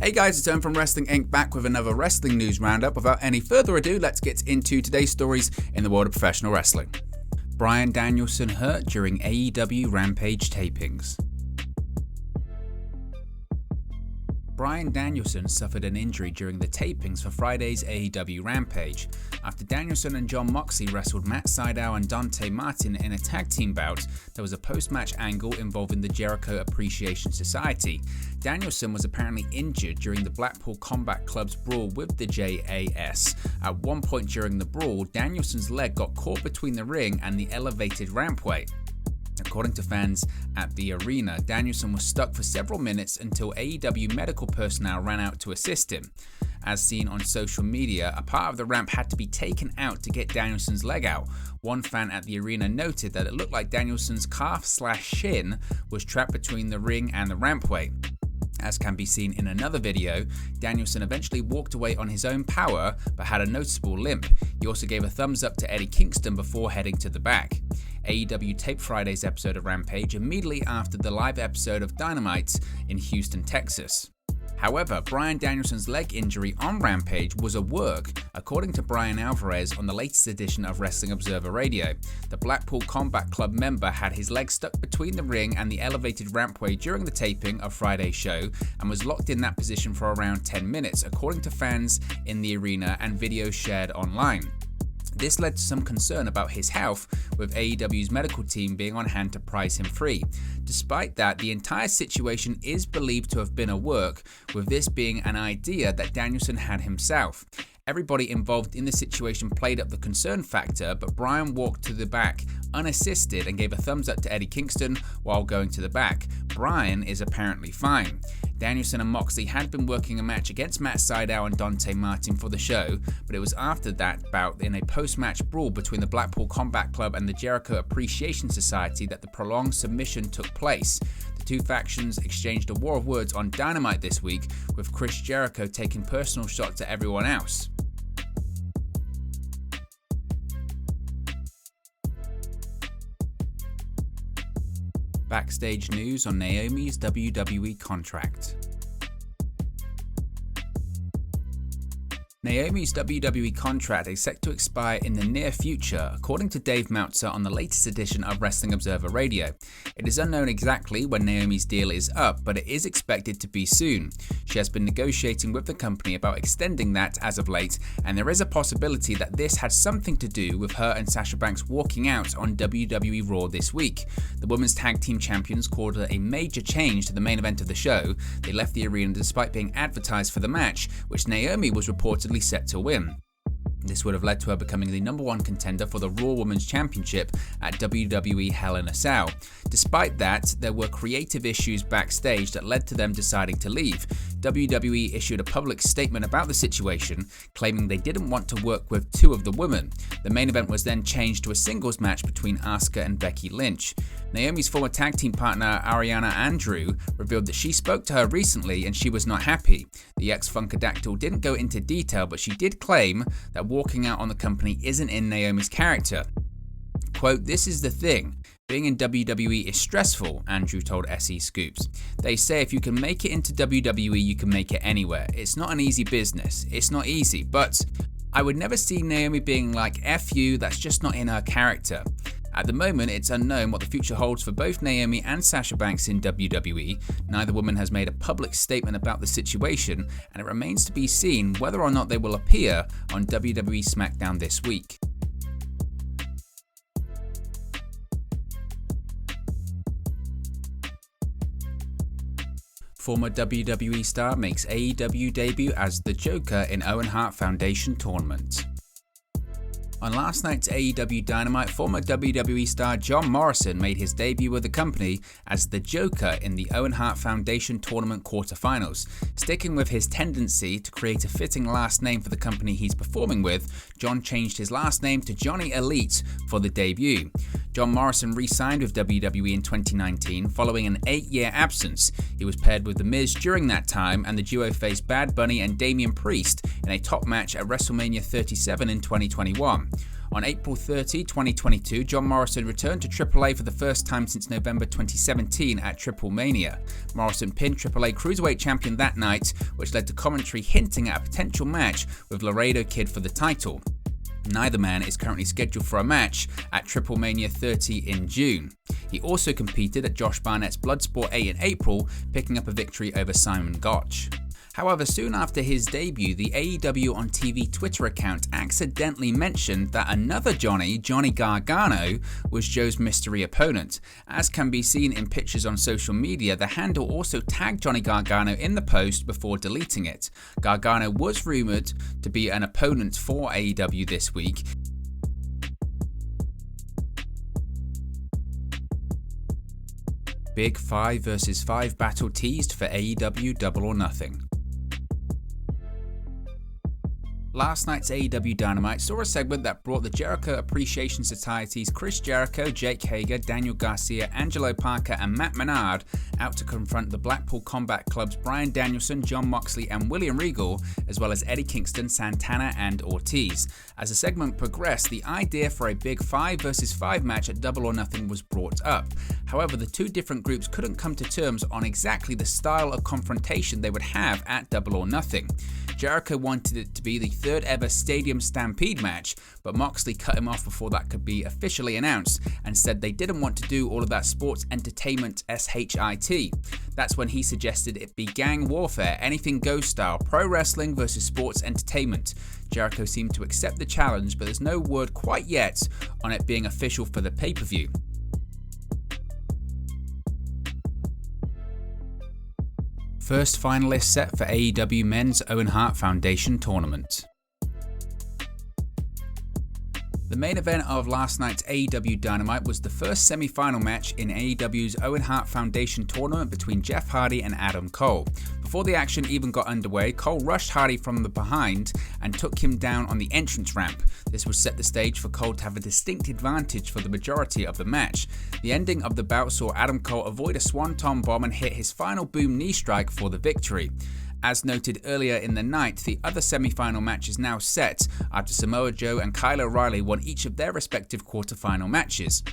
Hey guys, it's Owen from Wrestling Inc. back with another wrestling news roundup. Without any further ado, let's get into today's stories in the world of professional wrestling. Bryan Danielson hurt during AEW Rampage tapings. Bryan Danielson suffered an injury during the tapings for Friday's AEW Rampage. After Danielson and Jon Moxley wrestled Matt Sydal and Dante Martin in a tag team bout, there was a post-match angle involving the Jericho Appreciation Society. Danielson was apparently injured during the Blackpool Combat Club's brawl with the JAS. At one point during the brawl, Danielson's leg got caught between the ring and the elevated rampway. According to fans at the arena, Danielson was stuck for several minutes until AEW medical personnel ran out to assist him. As seen on social media, a part of the ramp had to be taken out to get Danielson's leg out. One fan at the arena noted that it looked like Danielson's calf/shin was trapped between the ring and the rampway. As can be seen in another video, Danielson eventually walked away on his own power but had a noticeable limp. He also gave a thumbs up to Eddie Kingston before heading to the back. AEW taped Friday's episode of Rampage immediately after the live episode of Dynamite in Houston, Texas. However, Bryan Danielson's leg injury on Rampage was a work, according to Brian Alvarez on the latest edition of Wrestling Observer Radio. The Blackpool Combat Club member had his leg stuck between the ring and the elevated rampway during the taping of Friday's show and was locked in that position for around 10 minutes, according to fans in the arena and videos shared online. This led to some concern about his health, with AEW's medical team being on hand to prize him free. Despite that, the entire situation is believed to have been a work, with this being an idea that Danielson had himself. Everybody involved in the situation played up the concern factor, but Bryan walked to the back unassisted and gave a thumbs up to Eddie Kingston while going to the back. Bryan is apparently fine. Danielson and Moxley had been working a match against Matt Sydal and Dante Martin for the show, but it was after that bout in a post-match brawl between the Blackpool Combat Club and the Jericho Appreciation Society that the prolonged submission took place. The two factions exchanged a war of words on Dynamite this week, with Chris Jericho taking personal shots at everyone else. Backstage news on Naomi's WWE contract. Naomi's WWE contract is set to expire in the near future, according to Dave Meltzer on the latest edition of Wrestling Observer Radio. It is unknown exactly when Naomi's deal is up, but it is expected to be soon. She has been negotiating with the company about extending that as of late, and there is a possibility that this had something to do with her and Sasha Banks walking out on WWE Raw this week. The Women's Tag Team Champions called it a major change to the main event of the show. They left the arena despite being advertised for the match, which Naomi was reportedly set to win. This would have led to her becoming the number one contender for the Raw Women's Championship at WWE Hell in a Cell. Despite that, there were creative issues backstage that led to them deciding to leave. WWE issued a public statement about the situation, claiming they didn't want to work with two of the women. The main event was then changed to a singles match between Asuka and Becky Lynch. Naomi's former tag team partner Ariana Andrew revealed that she spoke to her recently and she was not happy. The ex-Funkadactyl didn't go into detail, but she did claim that walking out on the company isn't in Naomi's character. Quote, "This is the thing. Being in WWE is stressful," Andrew told SE Scoops. "They say if you can make it into WWE, you can make it anywhere. It's not an easy business. It's not easy, but I would never see Naomi being like, F you, that's just not in her character." At the moment, it's unknown what the future holds for both Naomi and Sasha Banks in WWE. Neither woman has made a public statement about the situation, and it remains to be seen whether or not they will appear on WWE SmackDown this week. Former WWE star makes AEW debut as the Joker in Owen Hart Foundation tournament. On last night's AEW Dynamite, former WWE star John Morrison made his debut with the company as the Joker in the Owen Hart Foundation Tournament quarterfinals. Sticking with his tendency to create a fitting last name for the company he's performing with, John changed his last name to Johnny Elite for the debut. John Morrison re-signed with WWE in 2019 following an 8-year absence. He was paired with The Miz during that time, and the duo faced Bad Bunny and Damian Priest in a top match at WrestleMania 37 in 2021. On April 30, 2022, John Morrison returned to AAA for the first time since November 2017 at Triple Mania. Morrison pinned AAA Cruiserweight Champion that night, which led to commentary hinting at a potential match with Laredo Kid for the title. Neither man is currently scheduled for a match at Triple Mania 30 in June. He also competed at Josh Barnett's Bloodsport 8 in April, picking up a victory over Simon Gotch. However, soon after his debut, the AEW on TV Twitter account accidentally mentioned that another Johnny Gargano, was Joe's mystery opponent. As can be seen in pictures on social media, the handle also tagged Johnny Gargano in the post before deleting it. Gargano was rumoured to be an opponent for AEW this week. Big 5 vs 5 battle teased for AEW Double or Nothing. Last night's AEW Dynamite saw a segment that brought the Jericho Appreciation Society's Chris Jericho, Jake Hager, Daniel Garcia, Angelo Parker and Matt Menard out to confront the Blackpool Combat Club's Bryan Danielson, Jon Moxley and William Regal, as well as Eddie Kingston, Santana and Ortiz. As the segment progressed, the idea for a big 5 vs 5 match at Double or Nothing was brought up. However, the two different groups couldn't come to terms on exactly the style of confrontation they would have at Double or Nothing. Jericho wanted it to be the third ever Stadium Stampede match, but Moxley cut him off before that could be officially announced and said they didn't want to do all of that sports entertainment SHIT. That's when he suggested it be gang warfare, anything goes style, pro wrestling versus sports entertainment. Jericho seemed to accept the challenge, but there's no word quite yet on it being official for the pay-per-view. First finalist set for AEW Men's Owen Hart Foundation Tournament. The main event of last night's AEW Dynamite was the first semi-final match in AEW's Owen Hart Foundation Tournament between Jeff Hardy and Adam Cole. Before the action even got underway, Cole rushed Hardy from the behind and took him down on the entrance ramp. This would set the stage for Cole to have a distinct advantage for the majority of the match. The ending of the bout saw Adam Cole avoid a swanton bomb and hit his final boom knee strike for the victory. As noted earlier in the night, the other semi-final match is now set after Samoa Joe and Kyle O'Reilly won each of their respective quarter-final matches.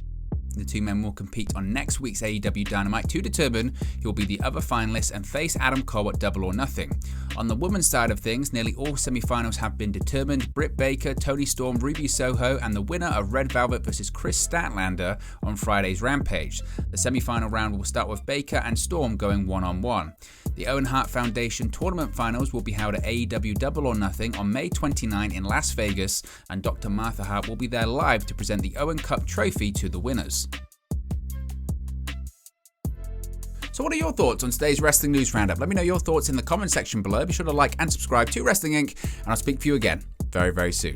The two men will compete on next week's AEW Dynamite to determine who will be the other finalists and face Adam Cole at Double or Nothing. On the women's side of things, nearly all semi-finals have been determined. Britt Baker, Toni Storm, Ruby Soho and the winner of Red Velvet vs Chris Statlander on Friday's Rampage. The semi-final round will start with Baker and Storm going one-on-one. The Owen Hart Foundation Tournament Finals will be held at AEW Double or Nothing on May 29 in Las Vegas, and Dr. Martha Hart will be there live to present the Owen Cup trophy to the winners. So what are your thoughts on today's Wrestling News Roundup? Let me know your thoughts in the comment section below. Be sure to like and subscribe to Wrestling Inc. and I'll speak to you again very, very soon.